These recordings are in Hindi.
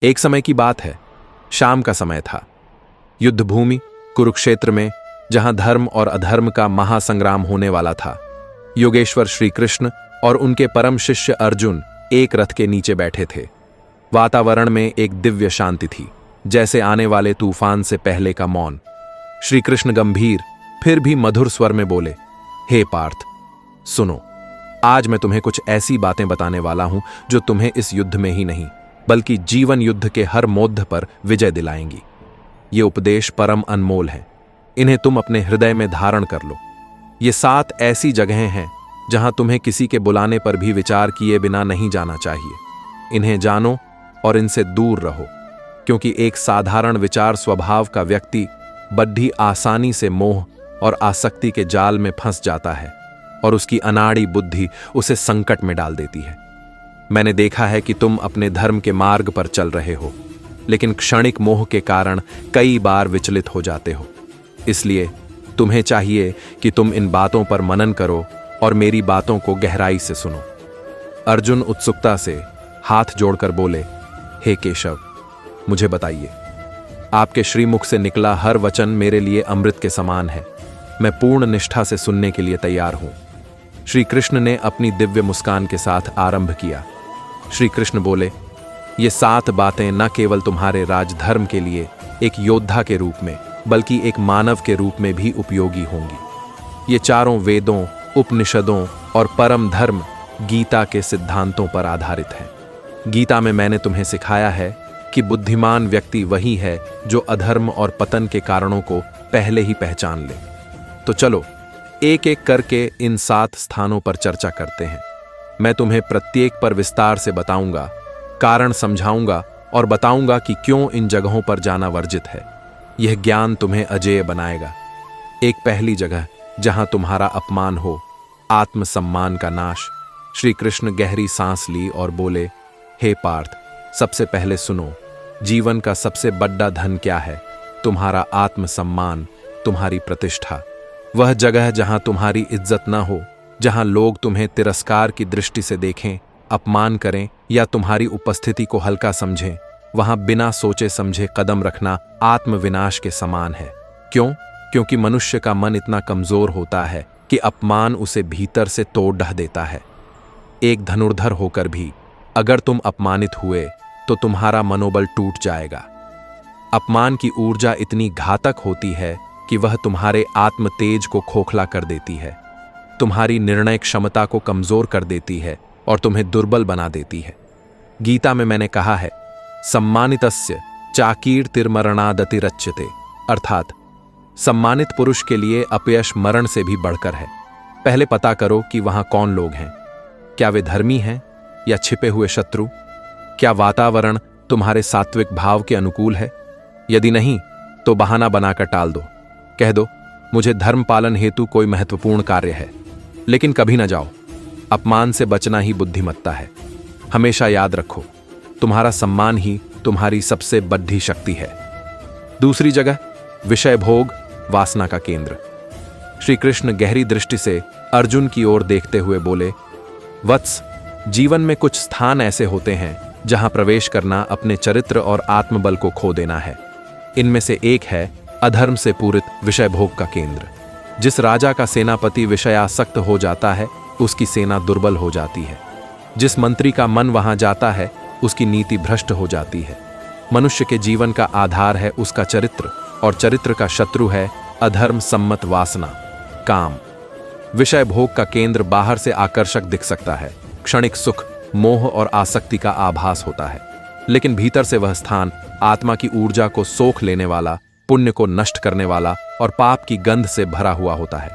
एक समय की बात है, शाम का समय था। युद्ध भूमि कुरुक्षेत्र में, जहां धर्म और अधर्म का महासंग्राम होने वाला था, योगेश्वर श्री कृष्ण और उनके परम शिष्य अर्जुन एक रथ के नीचे बैठे थे। वातावरण में एक दिव्य शांति थी, जैसे आने वाले तूफान से पहले का मौन। श्री कृष्ण गंभीर फिर भी मधुर स्वर में बोले, हे पार्थ, सुनो, आज मैं तुम्हें कुछ ऐसी बातें बताने वाला हूं जो तुम्हें इस युद्ध में ही नहीं बल्कि जीवन युद्ध के हर मोद्ध पर विजय दिलाएंगी। ये उपदेश परम अनमोल हैं। इन्हें तुम अपने हृदय में धारण कर लो। ये 7 ऐसी जगहें हैं जहां तुम्हें किसी के बुलाने पर भी विचार किए बिना नहीं जाना चाहिए। इन्हें जानो और इनसे दूर रहो, क्योंकि एक साधारण विचार स्वभाव का व्यक्ति बड़ी आसानी से मोह और आसक्ति के जाल में फंस जाता है और उसकी अनाड़ी बुद्धि उसे संकट में डाल देती है। मैंने देखा है कि तुम अपने धर्म के मार्ग पर चल रहे हो, लेकिन क्षणिक मोह के कारण कई बार विचलित हो जाते हो। इसलिए तुम्हें चाहिए कि तुम इन बातों पर मनन करो और मेरी बातों को गहराई से सुनो। अर्जुन उत्सुकता से हाथ जोड़कर बोले, हे केशव, मुझे बताइए। आपके श्रीमुख से निकला हर वचन मेरे लिए अमृत के समान है। मैं पूर्ण निष्ठा से सुनने के लिए तैयार हूं। श्री कृष्ण ने अपनी दिव्य मुस्कान के साथ आरंभ किया। श्री कृष्ण बोले, ये 7 बातें न केवल तुम्हारे राजधर्म के लिए एक योद्धा के रूप में बल्कि एक मानव के रूप में भी उपयोगी होंगी। ये चारों वेदों, उपनिषदों और परम धर्म गीता के सिद्धांतों पर आधारित हैं। गीता में मैंने तुम्हें सिखाया है कि बुद्धिमान व्यक्ति वही है जो अधर्म और पतन के कारणों को पहले ही पहचान ले। तो चलो एक एक करके इन 7 स्थानों पर चर्चा करते हैं। मैं तुम्हें प्रत्येक पर विस्तार से बताऊंगा, कारण समझाऊंगा और बताऊंगा कि क्यों इन जगहों पर जाना वर्जित है। यह ज्ञान तुम्हें अजेय बनाएगा। एक पहली जगह जहां तुम्हारा अपमान हो, आत्मसम्मान का नाश। श्री कृष्ण गहरी सांस ली और बोले, हे पार्थ, सबसे पहले सुनो, जीवन का सबसे बड़ा धन क्या है? तुम्हारा आत्मसम्मान, तुम्हारी प्रतिष्ठा। वह जगह जहां तुम्हारी इज्जत न हो, जहां लोग तुम्हें तिरस्कार की दृष्टि से देखें, अपमान करें या तुम्हारी उपस्थिति को हल्का समझें, वहां बिना सोचे समझे कदम रखना आत्मविनाश के समान है। क्यों? क्योंकि मनुष्य का मन इतना कमजोर होता है कि अपमान उसे भीतर से तोड़ ढह देता है। एक धनुर्धर होकर भी अगर तुम अपमानित हुए तो तुम्हारा मनोबल टूट जाएगा। अपमान की ऊर्जा इतनी घातक होती है कि वह तुम्हारे आत्म तेज को खोखला कर देती है, तुम्हारी निर्णय क्षमता को कमजोर कर देती है और तुम्हें दुर्बल बना देती है। गीता में मैंने कहा है, सम्मानितस्य चाकीर्तिर्मरणादतिरच्यते, अर्थात सम्मानित पुरुष के लिए अपयश मरण से भी बढ़कर है। पहले पता करो कि वहां कौन लोग हैं। क्या वे धर्मी हैं या छिपे हुए शत्रु? क्या वातावरण तुम्हारे सात्विक भाव के अनुकूल है? यदि नहीं तो बहाना बनाकर टाल दो। कह दो, मुझे धर्म पालन हेतु कोई महत्वपूर्ण कार्य है। लेकिन कभी न जाओ। अपमान से बचना ही बुद्धिमत्ता है। हमेशा याद रखो, तुम्हारा सम्मान ही तुम्हारी सबसे बड़ी शक्ति है। दूसरी जगह, विषय भोग, वासना का केंद्र। श्री कृष्ण गहरी दृष्टि से अर्जुन की ओर देखते हुए बोले, वत्स, जीवन में कुछ स्थान ऐसे होते हैं जहां प्रवेश करना अपने चरित्र और आत्मबल को खो देना है। इनमें से एक है अधर्म से पूरित विषय भोग का केंद्र। जिस राजा का सेनापति विषयासक्त हो जाता है, उसकी सेना दुर्बल हो जाती है। जिस मंत्री का मन वहां जाता है, उसकी नीति भ्रष्ट हो जाती है। मनुष्य के जीवन का आधार है उसका चरित्र, और चरित्र का शत्रु है अधर्म सम्मत वासना, काम। विषय भोग का केंद्र बाहर से आकर्षक दिख सकता है, क्षणिक सुख, मोह और आसक्ति का आभास होता है, लेकिन भीतर से वह स्थान आत्मा की ऊर्जा को सोख लेने वाला, पुण्य को नष्ट करने वाला और पाप की गंध से भरा हुआ होता है।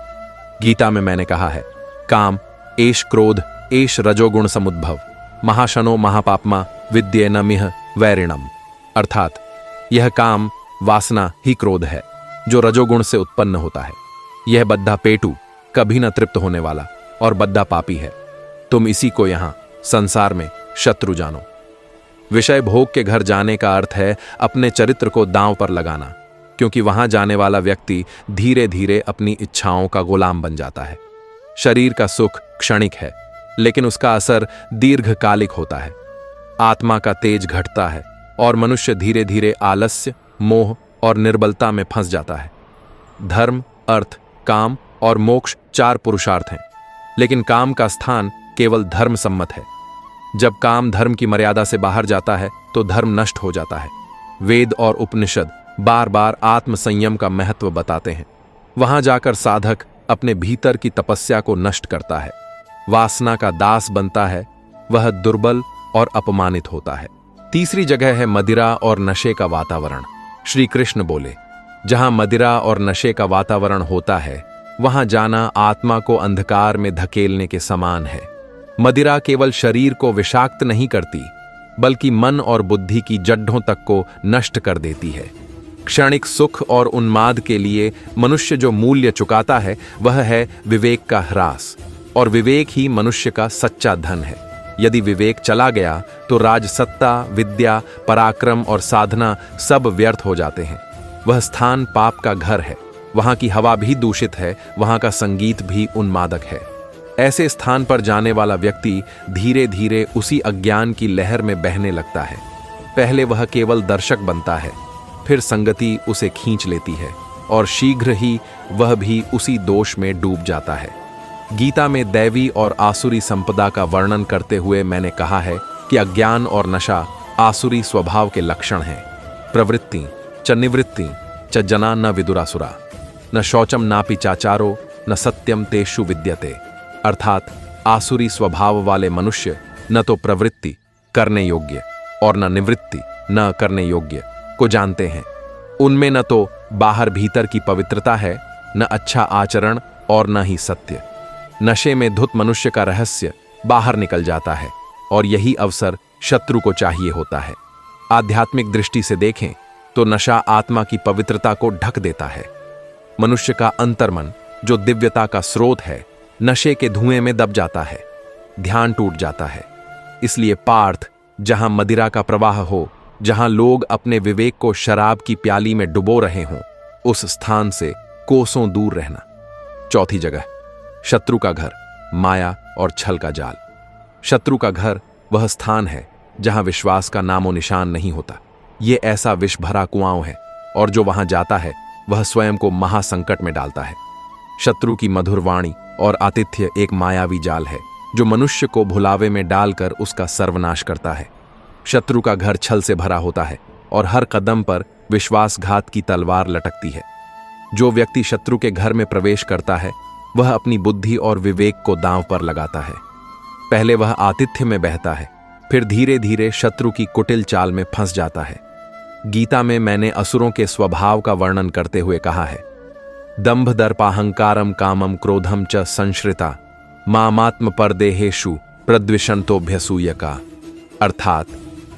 गीता में मैंने कहा है, काम एष क्रोध एष रजोगुण समुद्भव, महाशनो महापापमा विद्येन मिह वैरिणम, अर्थात यह काम वासना ही क्रोध है जो रजोगुण से उत्पन्न होता है। यह बद्धा पेटू, कभी न तृप्त होने वाला और बद्धा पापी है। तुम इसी को यहां संसार में शत्रु जानो। विषय भोग के घर जाने का अर्थ है अपने चरित्र को दांव पर लगाना, क्योंकि वहां जाने वाला व्यक्ति धीरे धीरे अपनी इच्छाओं का गुलाम बन जाता है। शरीर का सुख क्षणिक है, लेकिन उसका असर दीर्घकालिक होता है। आत्मा का तेज घटता है, और मनुष्य धीरे धीरे आलस्य, मोह और निर्बलता में फंस जाता है। धर्म, अर्थ, काम और मोक्ष 4 पुरुषार्थ हैं, लेकिन काम का स्थान केवल धर्म सम्मत है। जब काम धर्म की मर्यादा से बाहर जाता है तो धर्म नष्ट हो जाता है। वेद और उपनिषद बार बार आत्म संयम का महत्व बताते हैं। वहां जाकर साधक अपने भीतर की तपस्या को नष्ट करता है, वासना का दास बनता है, वह दुर्बल और अपमानित होता है। तीसरी जगह है मदिरा और नशे का वातावरण। श्री कृष्ण बोले, जहां मदिरा और नशे का वातावरण होता है वहां जाना आत्मा को अंधकार में धकेलने के समान है। मदिरा केवल शरीर को विषाक्त नहीं करती, बल्कि मन और बुद्धि की जड्ढों तक को नष्ट कर देती है। क्षणिक सुख और उन्माद के लिए मनुष्य जो मूल्य चुकाता है वह है विवेक का ह्रास, और विवेक ही मनुष्य का सच्चा धन है। यदि विवेक चला गया तो राजसत्ता, विद्या, पराक्रम और साधना सब व्यर्थ हो जाते हैं। वह स्थान पाप का घर है, वहां की हवा भी दूषित है, वहां का संगीत भी उन्मादक है। ऐसे स्थान पर जाने वाला व्यक्ति धीरे धीरे उसी अज्ञान की लहर में बहने लगता है। पहले वह केवल दर्शक बनता है, फिर संगति उसे खींच लेती है और शीघ्र ही वह भी उसी दोष में डूब जाता है। गीता में दैवी और आसुरी संपदा का वर्णन करते हुए मैंने कहा है कि अज्ञान और नशा आसुरी स्वभाव के लक्षण हैं। प्रवृत्ति च निवृत्ति च जना न विदुरासुरा, न शौचम नापि चाचारो न सत्यम तेषु विद्यते। अर्थात आसुरी स्वभाव वाले मनुष्य न तो प्रवृत्ति करने योग्य और न निवृत्ति न करने योग्य को जानते हैं। उनमें न तो बाहर भीतर की पवित्रता है, न अच्छा आचरण और न ही सत्य। नशे में धुत मनुष्य का रहस्य बाहर निकल जाता है और यही अवसर शत्रु को चाहिए होता है। आध्यात्मिक दृष्टि से देखें तो नशा आत्मा की पवित्रता को ढक देता है। मनुष्य का अंतर्मन जो दिव्यता का स्रोत है नशे के धुएं में दब जाता है, ध्यान टूट जाता है। इसलिए पार्थ, जहां मदिरा का प्रवाह हो, जहां लोग अपने विवेक को शराब की प्याली में डुबो रहे हों, उस स्थान से कोसों दूर रहना। चौथी जगह, शत्रु का घर, माया और छल का जाल। शत्रु का घर वह स्थान है जहां विश्वास का नामो निशान नहीं होता। ये ऐसा विष भरा कुआं है और जो वहां जाता है वह स्वयं को महासंकट में डालता है। शत्रु की मधुर वाणी और आतिथ्य एक मायावी जाल है जो मनुष्य को भुलावे में डालकर उसका सर्वनाश करता है। शत्रु का घर छल से भरा होता है और हर कदम पर विश्वासघात की तलवार लटकती है। जो व्यक्ति शत्रु के घर में प्रवेश करता है वह अपनी बुद्धि और विवेक को दांव पर लगाता है। पहले वह आतिथ्य में बहता है, फिर धीरे धीरे शत्रु की कुटिल चाल में फंस जाता है। गीता में मैंने असुरों के स्वभाव का वर्णन करते हुए कहा है, दंभ दर्पाहंकारम कामम क्रोधम च संश्रिता मामात्म परदेहेषु प्रद्विषंतोभ्यसूयका। अर्थात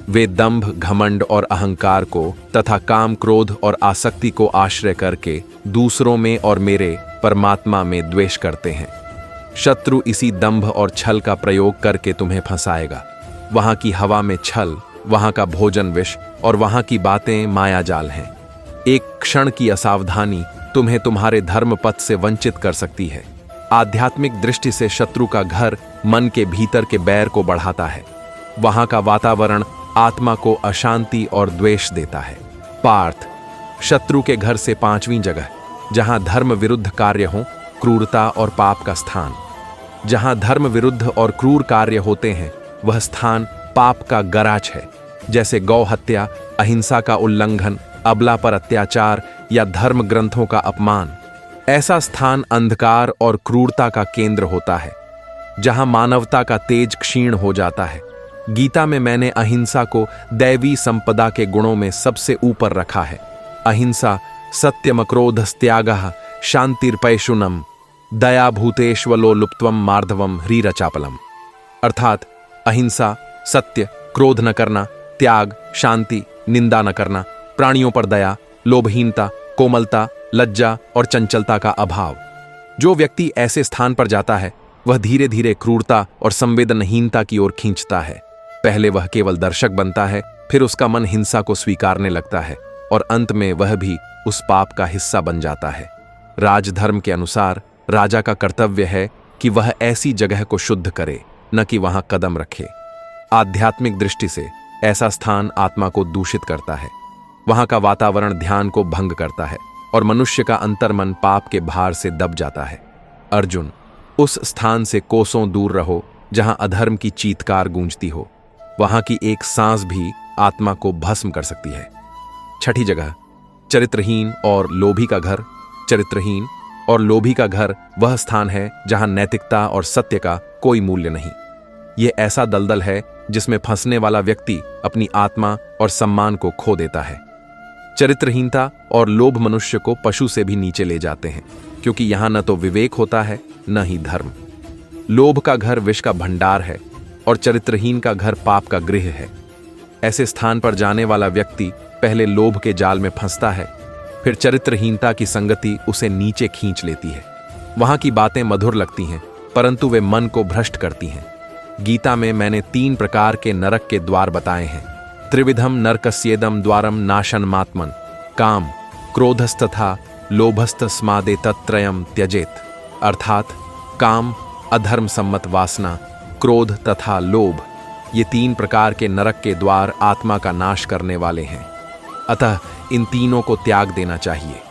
वे दंभ, घमंड और अहंकार को तथा काम, क्रोध और आसक्ति को आश्रय करके दूसरों में और मेरे परमात्मा में द्वेष करते हैं। शत्रु इसी दंभ और छल का प्रयोग करके तुम्हें फंसाएगा। वहां की हवा में छल, वहां का भोजन विष और वहां की बातें मायाजाल हैं। एक क्षण की असावधानी तुम्हें तुम्हारे धर्म पथ से वंचित कर सकती है। आध्यात्मिक दृष्टि से शत्रु का घर मन के भीतर के बैर को बढ़ाता है। वहां का वातावरण आत्मा को अशांति और द्वेष देता है। पार्थ, शत्रु के घर से पांचवीं जगह, जहां धर्म विरुद्ध कार्य हो, क्रूरता और पाप का स्थान। जहां धर्म विरुद्ध और क्रूर कार्य होते हैं वह स्थान पाप का गराज है, जैसे गौ हत्या, अहिंसा का उल्लंघन, अबला पर अत्याचार या धर्म ग्रंथों का अपमान। ऐसा स्थान अंधकार और क्रूरता का केंद्र होता है, जहां मानवता का तेज क्षीण हो जाता है। गीता में मैंने अहिंसा को दैवी संपदा के गुणों में सबसे ऊपर रखा है। अहिंसा सत्यमक्रोधस्त्यागः शांतिर्पैशुनम दया भूतेष्वलो लुप्त्वम मार्धवम ह्रीरचापलम। अर्थात अहिंसा, सत्य, क्रोध न करना, त्याग, शांति, निंदा न करना, प्राणियों पर दया, लोभहीनता, कोमलता, लज्जा और चंचलता का अभाव। जो व्यक्ति ऐसे स्थान पर जाता है वह धीरे धीरे क्रूरता और संवेदनहीनता की ओर खींचता है। पहले वह केवल दर्शक बनता है, फिर उसका मन हिंसा को स्वीकारने लगता है और अंत में वह भी उस पाप का हिस्सा बन जाता है। राजधर्म के अनुसार राजा का कर्तव्य है कि वह ऐसी जगह को शुद्ध करे, न कि वहां कदम रखे। आध्यात्मिक दृष्टि से ऐसा स्थान आत्मा को दूषित करता है। वहां का वातावरण ध्यान को भंग करता है और मनुष्य का अंतर्मन पाप के भार से दब जाता है। अर्जुन, उस स्थान से कोसों दूर रहो जहां अधर्म की चीत्कार गूंजती हो। वहां की एक सांस भी आत्मा को भस्म कर सकती है। छठी जगह, चरित्रहीन और लोभी का घर। चरित्रहीन और लोभी का घर वह स्थान है जहां नैतिकता और सत्य का कोई मूल्य नहीं। यह ऐसा दलदल है जिसमें फंसने वाला व्यक्ति अपनी आत्मा और सम्मान को खो देता है। चरित्रहीनता और लोभ मनुष्य को पशु से भी नीचे ले जाते हैं, क्योंकि यहां न तो विवेक होता है न ही धर्म। लोभ का घर विष का भंडार है और चरित्रहीन का घर पाप का गृह है। ऐसे स्थान पर जाने वाला व्यक्ति पहले लोभ के जाल में फंसता है, फिर चरित्रहीनता की संगति उसे नीचे खींच लेती है। वहां की बातें मधुर लगती हैं, परंतु वे मन को भ्रष्ट करती हैं। गीता में मैंने 3 प्रकार के नरक के द्वार बताए हैं। त्रिविधम नरकस्येदम द्वारम नाशनमात्मन, काम, क्रोधस्तथा लोभस्तस्मादे तत्त्रयम त्यजेत। अर्थात काम, अधर्म सम्मत वासना, क्रोध तथा लोभ, ये 3 प्रकार के नरक के द्वार आत्मा का नाश करने वाले हैं। अतः इन तीनों को त्याग देना चाहिए।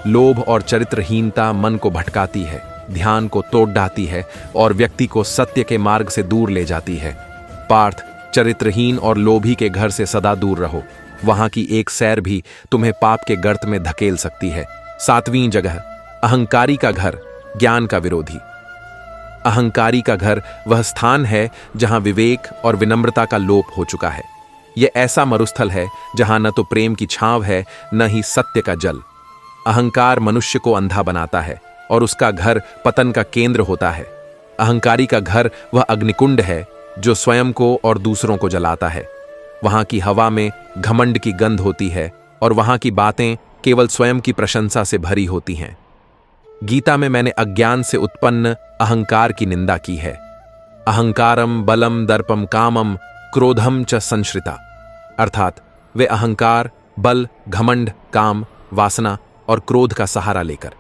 लोभ और चरित्रहीनता मन को भटकाती है, ध्यान को तोड़ डालती है और व्यक्ति को सत्य के मार्ग से दूर ले जाती है। पार्थ, चरित्रहीन और लोभी के घर से सदा दूर रहो। वहां की एक सैर भी तुम्हें पाप के गर्त में धकेल सकती है। 7वीं जगह, अहंकारी का घर, ज्ञान का विरोधी। अहंकारी का घर वह स्थान है जहां विवेक और विनम्रता का लोप हो चुका है। यह ऐसा मरुस्थल है जहां न तो प्रेम की छांव है न ही सत्य का जल। अहंकार मनुष्य को अंधा बनाता है और उसका घर पतन का केंद्र होता है। अहंकारी का घर वह अग्निकुंड है जो स्वयं को और दूसरों को जलाता है। वहां की हवा में घमंड की गंध होती है और वहां की बातें केवल स्वयं की प्रशंसा से भरी होती हैं। गीता में मैंने अज्ञान से उत्पन्न अहंकार की निंदा की है। अहंकारम बलम दर्पम कामम क्रोधम च संश्रिता, अर्थात वे अहंकार, बल, घमंड, काम, वासना और क्रोध का सहारा लेकर।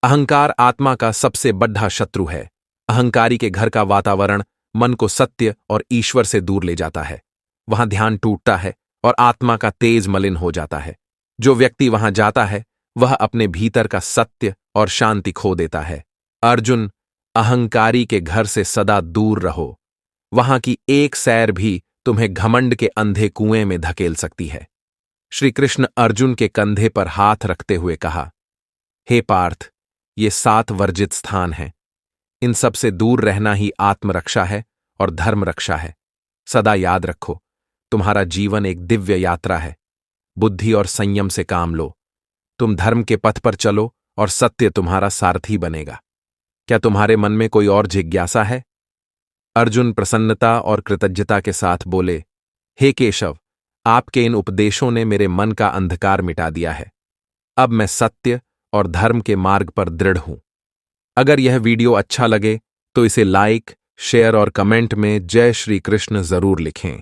अहंकार आत्मा का सबसे बड़ा शत्रु है। अहंकारी के घर का वातावरण मन को सत्य और ईश्वर से दूर ले जाता है। वहां ध्यान टूटता है और आत्मा का तेज मलिन हो जाता है। जो व्यक्ति वहां जाता है वह अपने भीतर का सत्य और शांति खो देता है। अर्जुन, अहंकारी के घर से सदा दूर रहो। वहां की एक सैर भी तुम्हें घमंड के अंधे कुएं में धकेल सकती है। श्री कृष्ण अर्जुन के कंधे पर हाथ रखते हुए कहा, हे पार्थ, ये 7 वर्जित स्थान हैं। इन सब से दूर रहना ही आत्मरक्षा है और धर्म रक्षा है। सदा याद रखो, तुम्हारा जीवन एक दिव्य यात्रा है। बुद्धि और संयम से काम लो। तुम धर्म के पथ पर चलो और सत्य तुम्हारा सारथी बनेगा। क्या तुम्हारे मन में कोई और जिज्ञासा है? अर्जुन प्रसन्नता और कृतज्ञता के साथ बोले, हे केशव, आपके इन उपदेशों ने मेरे मन का अंधकार मिटा दिया है। अब मैं सत्य और धर्म के मार्ग पर दृढ़ हूं। अगर यह वीडियो अच्छा लगे तो इसे लाइक, शेयर और कमेंट में जय श्री कृष्ण जरूर लिखें।